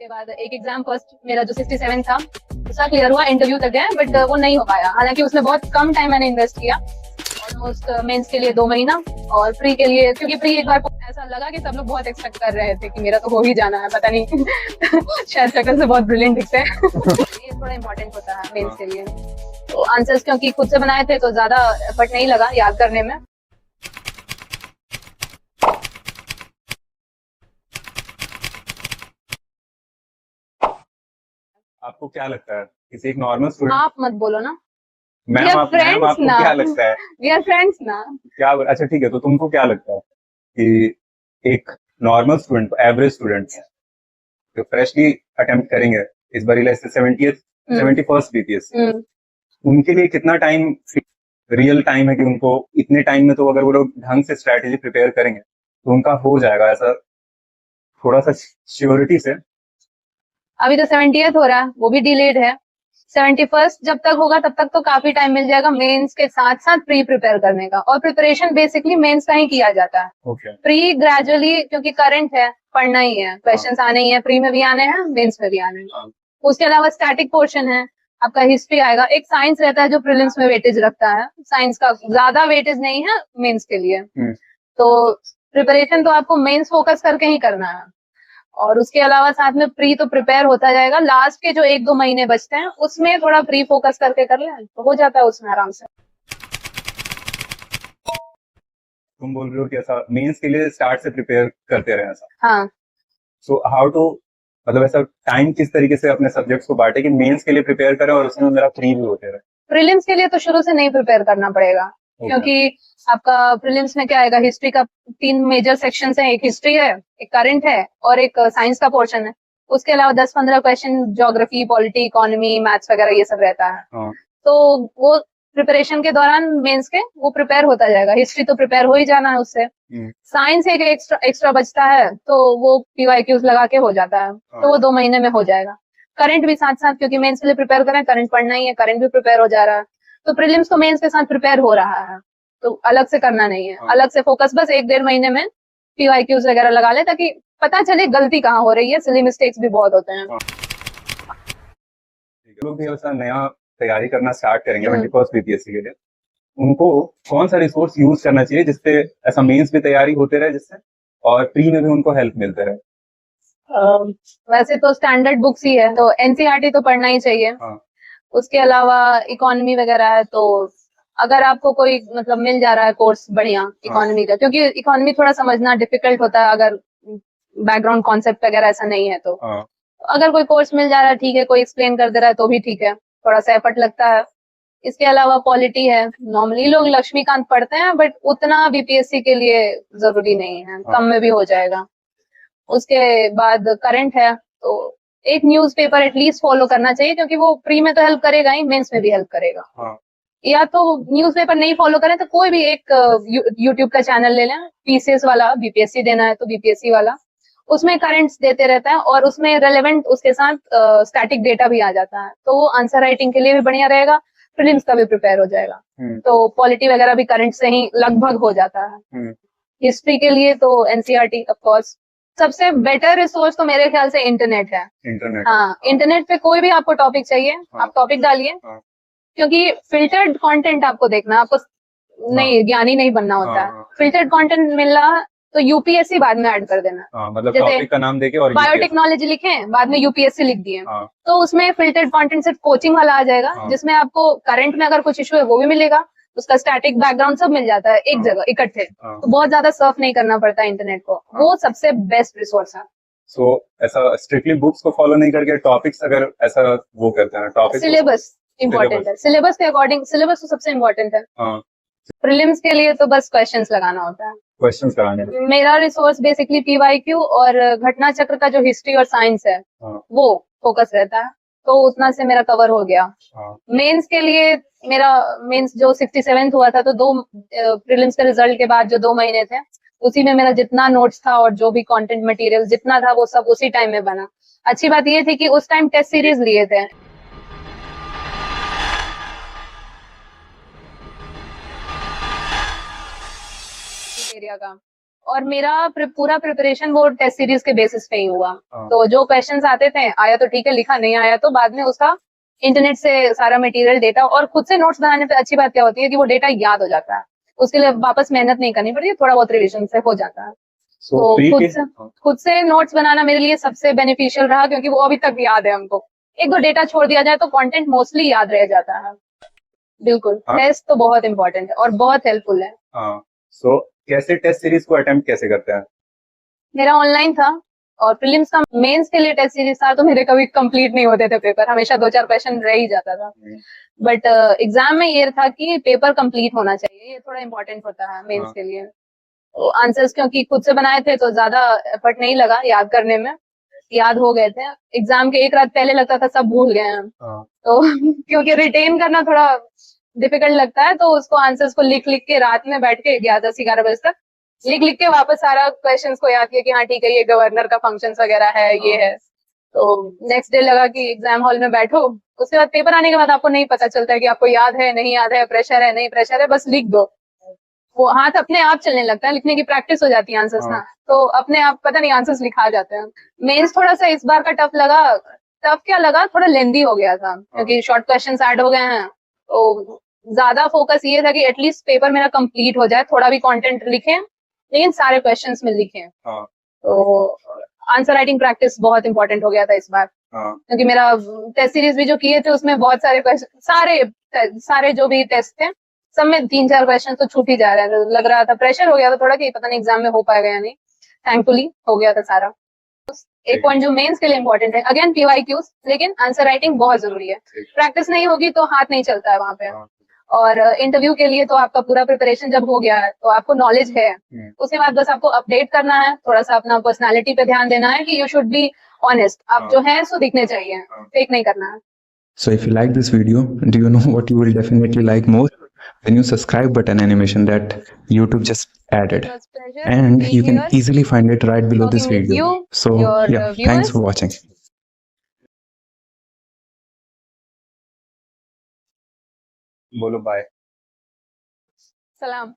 उसके बाद एक एग्जाम फर्स्ट मेरा जो 67 था उसका क्लियर हुआ, इंटरव्यू तक गया बट वो नहीं हो पाया। हालांकि उसमें बहुत कम टाइम मैंने इन्वेस्ट किया, ऑलमोस्ट मेंस के लिए 2 महीना और प्री के लिए, क्योंकि प्री एक बार ऐसा लगा कि सब लोग बहुत एक्सपेक्ट कर रहे थे कि मेरा तो हो ही जाना है, पता नहीं शायद शक्ल से बहुत ब्रिलियंट दिखते हैं ये थोड़ा इम्पोर्टेंट होता है मेंस के लिए। तो आंसर्स क्योंकि खुद से बनाए थे तो ज्यादा एफर्ट नहीं लगा याद करने में। आपको क्या लगता है किसी एक नॉर्मल स्टूडेंट, आप मत बोलो ना, मैम आपको क्या लगता है, वी आर फ्रेंड्स ना। क्या, अच्छा ठीक है, तो तुमको क्या लगता है कि एक नॉर्मल स्टूडेंट, एवरेज स्टूडेंट जो फ्रेशली अटेम्प्ट करेंगे इस बार 71st बीपीएस, उनके लिए कितना टाइम रियल टाइम है कि उनको इतने टाइम में, तो अगर वो लोग ढंग से स्ट्रैटेजी प्रिपेयर करेंगे तो उनका हो जाएगा, ऐसा थोड़ा सा श्योरिटी से? अभी तो 70th हो रहा है, वो भी डिलेड है। 71st जब तक होगा तब तक तो काफी टाइम मिल जाएगा मेंस के साथ साथ प्री प्रिपेयर करने का। और प्रिपरेशन बेसिकली मेंस का ही किया जाता है। प्री ग्रेजुअली क्योंकि करंट है, पढ़ना ही है, क्वेश्चंस आने ही है, प्री में भी आने हैं, मेंस में भी आने हैं। उसके अलावा स्टैटिक पोर्शन है, आपका हिस्ट्री आएगा, एक साइंस रहता है जो प्रीलिम्स में वेटेज रखता है, साइंस का ज्यादा वेटेज नहीं है मेंस के लिए। तो प्रिपरेशन तो आपको मेंस फोकस करके ही करना है। और उसके अलावा साथ में प्री तो प्रिपेयर होता जाएगा, लास्ट के जो 1-2 महीने बचते हैं उसमें थोड़ा प्री फोकस करके कर लें तो हो जाता है उसमें आराम से। तुम बोल रहे हो कि ऐसा मेंस के लिए स्टार्ट से प्रिपेयर करते रहे ऐसा? हाँ। सो हाउ टू, मतलब ऐसा टाइम किस तरीके से अपने सब्जेक्ट्स को बांटे कि मेंस के लिए प्रिपेयर करें और उसमें मेरा प्री भी होते रहे? प्रीलिम्स के लिए तो शुरू से नहीं प्रिपेयर करना पड़ेगा, क्योंकि आपका प्रीलिम्स में क्या आएगा, हिस्ट्री का 3 मेजर सेक्शंस हैं, एक हिस्ट्री है, एक करंट है और एक साइंस का पोर्शन है। उसके अलावा 10-15 question geography, polity, economy, maths वगैरह ये सब रहता है। तो वो प्रिपरेशन के दौरान मेंस के वो प्रिपेयर होता जाएगा। हिस्ट्री तो प्रिपेयर हो ही जाना है उससे। साइंस एक एक्स्ट्रा बचता है तो वो पीवाईक्यूज लगा के हो जाता है, तो वो 2 महीने में हो जाएगा। करंट भी साथ साथ, क्योंकि मेंस के लिए प्रिपेयर करें, करंट पढ़ना ही है, करंट भी प्रिपेयर हो जा रहा है। तो प्रीलिम्स तो मेंस के साथ प्रिपेयर हो रहा है, तो अलग से करना नहीं है। अलग से फोकस बस 1-1.5 महीने में पीवाईक्यूज वगैरह लगा ले ताकि पता चले गलती कहाँ हो रही है। सिली मिस्टेक्स भी बहुत होते हैं। लोग भी ऐसा नया तैयारी करना स्टार्ट करेंगे 21st बीपीएससी के लिए, उनको कौन सा रिसोर्स यूज करना चाहिए जिससे ऐसा मेंस भी तैयारी होते रहे, जिससे और प्री में भी उनको हेल्प मिलते रहे? वैसे तो स्टैंडर्ड बुक्स ही है, तो एनसीईआरटी तो पढ़ना ही चाहिए। उसके अलावा इकोनॉमी वगैरह है, तो अगर आपको कोई मतलब मिल जा रहा है कोर्स बढ़िया इकोनॉमी का, क्योंकि इकोनॉमी थोड़ा समझना डिफिकल्ट होता है अगर बैकग्राउंड कॉन्सेप्ट वगैरह ऐसा नहीं है। तो अगर कोई कोर्स मिल जा रहा है ठीक है, कोई एक्सप्लेन कर दे रहा है तो भी ठीक है, थोड़ा सा एफर्ट लगता है। इसके अलावा पॉलिटी है, नॉर्मली लोग लक्ष्मीकांत पढ़ते हैं बट उतना बीपीएससी के लिए जरूरी नहीं है, कम में भी हो जाएगा। उसके बाद करंट है, तो एक न्यूज़पेपर एटलीस्ट फॉलो करना चाहिए, क्योंकि वो प्री में तो हेल्प करेगा ही, मेंस में भी हेल्प करेगा। या तो न्यूज़पेपर नहीं फॉलो करें तो कोई भी एक यूट्यूब का चैनल ले लें, पीसीएस वाला, बीपीएससी देना है तो बीपीएससी वाला, उसमें करंट्स देते रहता है और उसमें रेलेवेंट उसके साथ स्टैटिक डेटा भी आ जाता है, तो वो आंसर राइटिंग के लिए भी बढ़िया रहेगा, प्रीलिम्स का भी प्रिपेयर हो जाएगा। तो पॉलिटी वगैरह भी करंट से ही लगभग हो जाता है। हिस्ट्री के लिए तो एनसीईआरटी ऑफ कोर्स सबसे बेटर रिसोर्स तो मेरे ख्याल से इंटरनेट है। हाँ, इंटरनेट पे कोई भी आपको टॉपिक चाहिए, आप टॉपिक डालिए, क्योंकि फिल्टर्ड कंटेंट आपको देखना, आपको नहीं ज्ञानी नहीं बनना होता है। फिल्टर्ड कंटेंट मिला तो यूपीएससी बाद में ऐड कर देना। मतलब टॉपिक का नाम देके और बायोटेक्नोलॉजी लिखे, बाद में यूपीएससी लिख दिए, तो उसमें फिल्टर्ड कंटेंट सिर्फ कोचिंग वाला आ जाएगा, जिसमें आपको करंट में अगर कुछ इशू है वो भी मिलेगा, उसका स्टैटिक बैकग्राउंड सब मिल जाता है एक जगह इकट्ठे, तो बहुत ज्यादा सर्फ नहीं करना पड़ता इंटरनेट को। वो सबसे बेस्ट रिसोर्स है। सो ऐसा स्ट्रिक्टली बुक्स को फॉलो नहीं करके टॉपिक्स अगर ऐसा वो करते हैं, टॉपिक सिलेबस इम्पोर्टेंट है, सिलेबस के अकॉर्डिंग, सिलेबस तो सबसे इम्पोर्टेंट है। प्रीलिम्स के लिए तो बस क्वेश्चंस लगाना होता है, क्वेश्चंस लगाने। मेरा रिसोर्स बेसिकली पीवाईक्यू और घटना चक्र का जो हिस्ट्री और साइंस है वो फोकस रहता है, तो उतना से मेरा कवर हो गया। मेंस के लिए मेरा मेंस जो 67th हुआ था, तो 2 प्रीलिम्स के रिजल्ट के बाद जो 2 महीने थे उसी में मेरा जितना नोट्स था और जो भी कंटेंट मटेरियल जितना था वो सब उसी टाइम में बना। अच्छी बात ये थी कि उस टाइम टेस्ट सीरीज लिए थे एरिया का, और मेरा पूरा प्रिपरेशन वो टेस्ट सीरीज के बेसिस पे ही हुआ। हाँ। तो जो क्वेश्चंस आते थे, आया तो ठीक है, लिखा नहीं आया तो बाद में उसका इंटरनेट से सारा मटेरियल डेटा, और खुद से नोट्स बनाने पे अच्छी बात क्या होती है कि वो डेटा याद हो जाता है, उसके लिए वापस मेहनत नहीं करनी पड़ती, थोड़ा बहुत रिविजन से हो जाता है। So, तो free खुद के- से खुद से नोट्स बनाना मेरे लिए सबसे बेनिफिशियल रहा, क्योंकि वो अभी तक याद है हमको। एक दो डेटा छोड़ दिया जाए तो कंटेंट मोस्टली याद रह जाता है। बिल्कुल, हाँ। टेस्ट तो बहुत इंपॉर्टेंट है और बहुत हेल्पफुल है। हाँ, सो कैसे टेस्ट सीरीज को अटेम्प्ट कैसे करते हैं? मेरा ऑनलाइन था, और प्रीलिम्स का मेंस के लिए टेस्ट सीरीज था, तो मेरे कभी कंप्लीट नहीं होते थे पेपर, हमेशा 2-4 क्वेश्चन रह ही जाता था। बट एग्जाम में ये था कि पेपर कंप्लीट होना चाहिए, ये थोड़ा इंपॉर्टेंट होता है मेंस हाँ। के लिए। तो आंसर्स क्योंकि खुद से बनाए थे तो ज्यादा एफर्ट नहीं लगा याद करने में, याद हो गए थे। एग्जाम के एक रात पहले लगता था सब भूल गए हैं हम। हाँ। तो क्योंकि रिटेन करना थोड़ा डिफिकल्ट लगता है, तो उसको आंसर्स को लिख लिख के रात में बैठ के 10-11 बजे तक लिख लिख के वापस सारा क्वेश्चंस को याद किया कि हाँ ठीक है, ये गवर्नर का फंक्शंस वगैरह है, ये है। तो नेक्स्ट डे लगा कि एग्जाम हॉल में बैठो, उसके बाद पेपर आने के बाद आपको नहीं पता चलता है कि आपको याद है नहीं याद है, प्रेशर है नहीं प्रेशर है, बस लिख दो। वो हाथ अपने आप चलने लगता है, लिखने की प्रैक्टिस हो जाती है आंसर्स ना, तो अपने आप पता नहीं आंसर्स लिखा जाते हैं। मेंस थोड़ा सा इस बार का टफ लगा। टफ क्या लगा, थोड़ा लेंदी हो गया था क्योंकि शॉर्ट क्वेश्चंस ऐड हो गए हैं। तो ज्यादा फोकस ये था कि एटलीस्ट पेपर मेरा कंप्लीट हो जाए, थोड़ा भी कंटेंट लिखें लेकिन सारे क्वेश्चंस में लिखें। तो आंसर राइटिंग प्रैक्टिस बहुत इंपॉर्टेंट हो गया था इस बार, क्योंकि मेरा टेस्ट सीरीज भी जो किए थे उसमें बहुत सारे क्वेश्चन, सारे जो भी टेस्ट थे सब में 3-4 क्वेश्चन तो छूट ही जा रहे थे। लग रहा था प्रेशर हो गया था थोड़ा कि पता नहीं एग्जाम में हो पाएगा या नहीं। थैंकफुली हो गया था सारा। एक पॉइंट जो मेंस के लिए इंपॉर्टेंट है, अगेन PYQs, लेकिन आंसर राइटिंग बहुत जरूरी है। प्रैक्टिस नहीं होगी तो हाथ नहीं चलता है वहां पे। और इंटरव्यू के लिए तो आपका पूरा प्रिपरेशन जब हो गया है तो आपको नॉलेज है, उसके बाद बस आपको अपडेट करना है, थोड़ा सा अपना पर्सनालिटी पे ध्यान देना है कि यू शुड बी ऑनेस्ट, आप जो है सो दिखने चाहिए, फेक नहीं करना है। So if you like this video, do you know what you will definitely like more? The new subscribe button animation that YouTube just added. It was a pleasure And being you can here, easily find it right below this talking with video. you, So your yeah, viewers. thanks for watching. बोलो bye. सलाम।